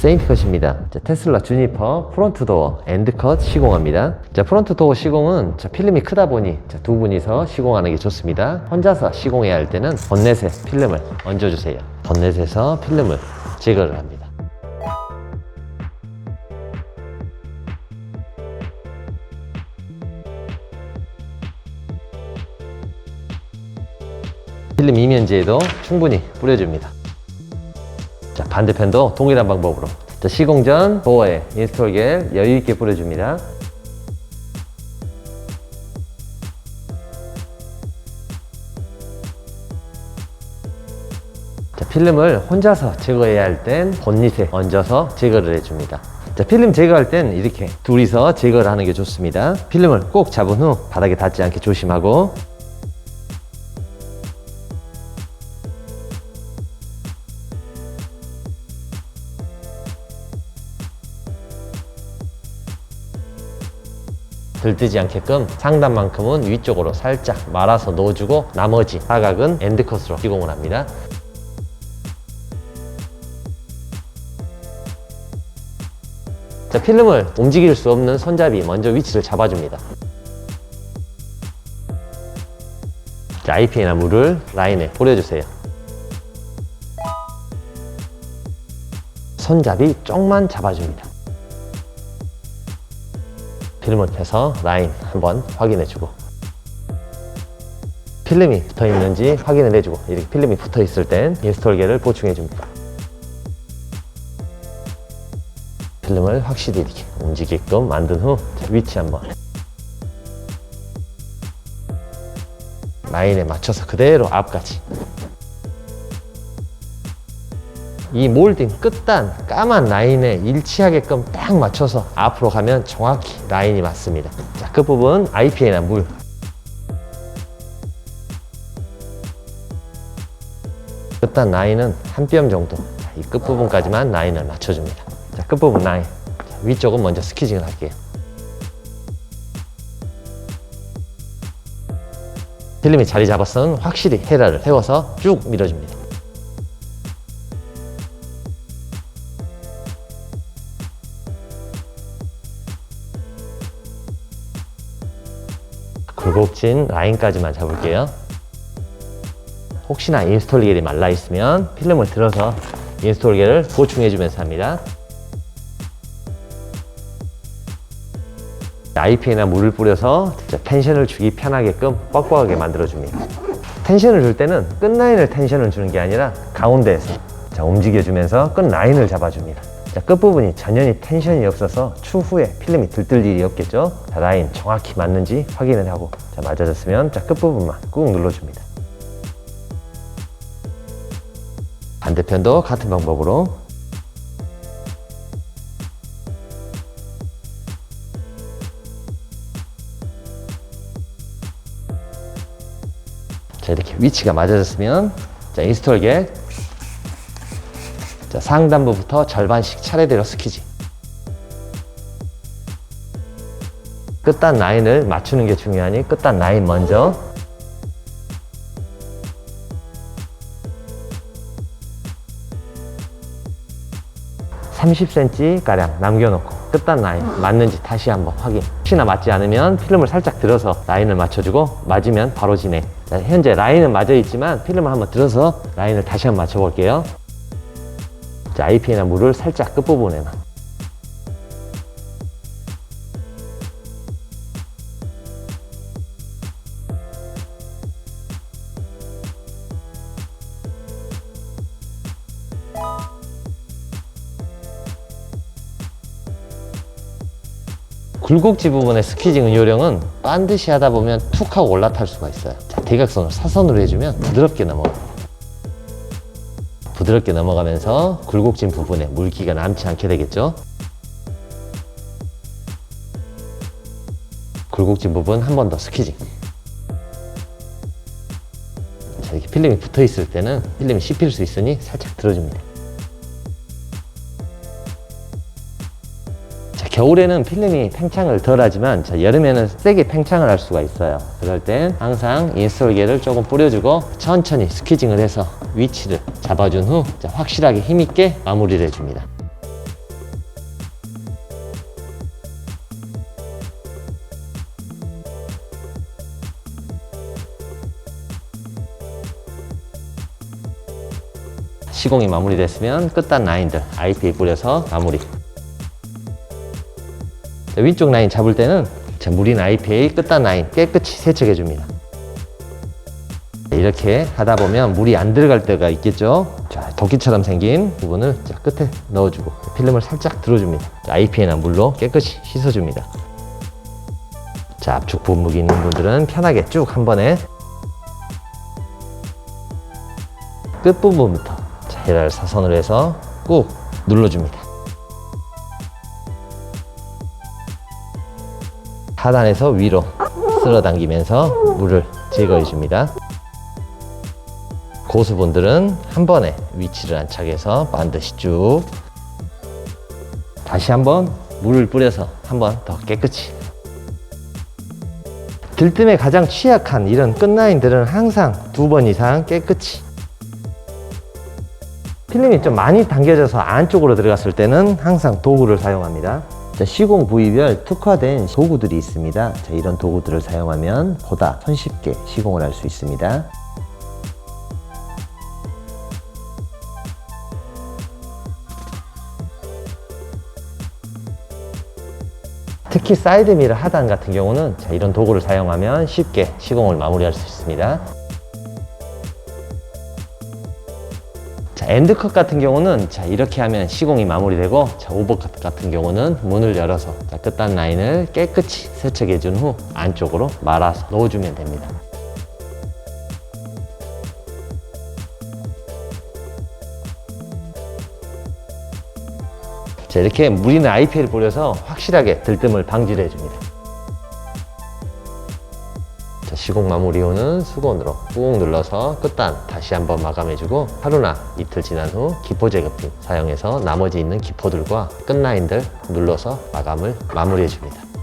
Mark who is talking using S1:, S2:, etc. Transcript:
S1: 세이프컷입니다. 테슬라 주니퍼 프론트 도어 엔드컷 시공합니다. 프론트 도어 시공은 필름이 크다 보니 두 분이서 시공하는 게 좋습니다. 혼자서 시공해야 할 때는 본넷에 필름을 얹어주세요. 본넷에서 필름을 제거를 합니다. 필름 이면지에도 충분히 뿌려줍니다. 반대편도 동일한 방법으로 시공 전 도어에 인스톨 겔 여유있게 뿌려줍니다. 필름을 혼자서 제거해야 할 땐 본닛에 얹어서 제거를 해줍니다. 필름 제거할 땐 이렇게 둘이서 제거를 하는 게 좋습니다. 필름을 꼭 잡은 후 바닥에 닿지 않게 조심하고, 들뜨지 않게끔 상단만큼은 위쪽으로 살짝 말아서 넣어주고 나머지 사각은 엔드컷으로 시공을 합니다. 필름을 움직일 수 없는 손잡이 먼저 위치를 잡아줍니다. IPA나 물을 라인에 뿌려주세요. 손잡이 쪽만 잡아줍니다. 필름을 펴서 라인 한번 확인해주고, 필름이 붙어있는지 확인을 해주고, 이렇게 필름이 붙어있을 땐 인스톨겔을 보충해줍니다. 필름을 확실히 이렇게 움직이게끔 만든 후 위치 한번 라인에 맞춰서 그대로 앞까지. 이 몰딩 끝단 까만 라인에 일치하게끔 딱 맞춰서 앞으로 가면 정확히 라인이 맞습니다. 끝부분 IPA나 물, 끝단 라인은 한 뼘 정도, 이 끝부분까지만 라인을 맞춰줍니다. 끝부분 라인, 위쪽은 먼저 스키징을 할게요. 필름이 자리 잡았으면 확실히 헤라를 세워서 쭉 밀어줍니다. 굴곡진 라인까지만 잡을게요. 혹시나 인스톨겔이 말라있으면 필름을 들어서 인스톨겔을 보충해주면서 합니다. IPA나 물을 뿌려서 텐션을 주기 편하게끔 뻑뻑하게 만들어줍니다. 텐션을 줄 때는 끝라인을 텐션을 주는 게 아니라 가운데에서 움직여주면서 끝라인을 잡아줍니다. 끝부분이 전혀 텐션이 없어서 추후에 필름이 들뜰 일이 없겠죠. 라인 정확히 맞는지 확인을 하고, 맞아졌으면 끝부분만 꾹 눌러줍니다. 반대편도 같은 방법으로 이렇게 위치가 맞아졌으면 인스톨겔 상단부부터 절반씩 차례대로 스키지. 끝단 라인을 맞추는 게 중요하니 끝단 라인 먼저. (30cm) 가량 남겨놓고 끝단 라인 맞는지 다시 한번 확인. 혹시나 맞지 않으면 필름을 살짝 들어서 라인을 맞춰주고, 맞으면 바로 진행. 현재 라인은 맞아 있지만 필름을 한번 들어서 라인을 다시 한번 맞춰볼게요. IPA나 물을 살짝 끝부분에만. 굴곡지 부분의 스퀴징 요령은 반드시 하다 보면 툭 하고 올라탈 수가 있어요. 대각선을 사선으로 해주면 부드럽게 넘어갑니다. 부드럽게 넘어가면서 굴곡진 부분에 물기가 남지 않게 되겠죠. 굴곡진 부분 한 번 더 스퀴징. 이렇게 필름이 붙어 있을 때는 필름이 씹힐 수 있으니 살짝 들어줍니다. 겨울에는 필름이 팽창을 덜 하지만 여름에는 세게 팽창을 할 수가 있어요. 그럴 땐 항상 인스톨겔을 조금 뿌려주고 천천히 스퀴징을 해서 위치를 잡아준 후 확실하게 힘있게 마무리를 해줍니다. 시공이 마무리됐으면 끝단 라인들 IPA 뿌려서 마무리. 자, 위쪽 라인 잡을 때는 자, 무린 IPA 끝단 라인 깨끗이 세척해 줍니다. 이렇게 하다 보면 물이 안 들어갈 때가 있겠죠. 자, 도끼처럼 생긴 부분을 자, 끝에 넣어주고 필름을 살짝 들어줍니다. IPA나 물로 깨끗이 씻어줍니다. 자, 압축 분무기 있는 분들은 편하게 쭉 한 번에 끝부분부터 자, 헤라를 사선으로 해서 꾹 눌러줍니다. 하단에서 위로 쓸어당기면서 물을 제거해 줍니다. 고수분들은 한 번에 위치를 안착해서 반드시 쭉 다시 한번 물을 뿌려서 한 번 더 깨끗이. 들뜸에 가장 취약한 이런 끝라인들은 항상 2번 이상 깨끗이. 필름이 좀 많이 당겨져서 안쪽으로 들어갔을 때는 항상 도구를 사용합니다. 자, 시공 부위별 특화된 도구들이 있습니다. 자, 이런 도구들을 사용하면 보다 손쉽게 시공을 할 수 있습니다. 특히 사이드미러 하단 같은 경우는 자, 이런 도구를 사용하면 쉽게 시공을 마무리할 수 있습니다. 자, 엔드컷 같은 경우는 자, 이렇게 하면 시공이 마무리되고, 자, 오버컷 같은 경우는 문을 열어서 자, 끝단 라인을 깨끗이 세척해 준 후 안쪽으로 말아서 넣어주면 됩니다. 자, 이렇게 물 있는 IPA를 뿌려서 확실하게 들뜸을 방지를 해줍니다. 자, 시공 마무리 후는 수건으로 꾹 눌러서 끝단 다시 한번 마감해주고 하루나 이틀 지난 후 기포 제거핀 사용해서 나머지 있는 기포들과 끝라인들 눌러서 마감을 마무리해줍니다.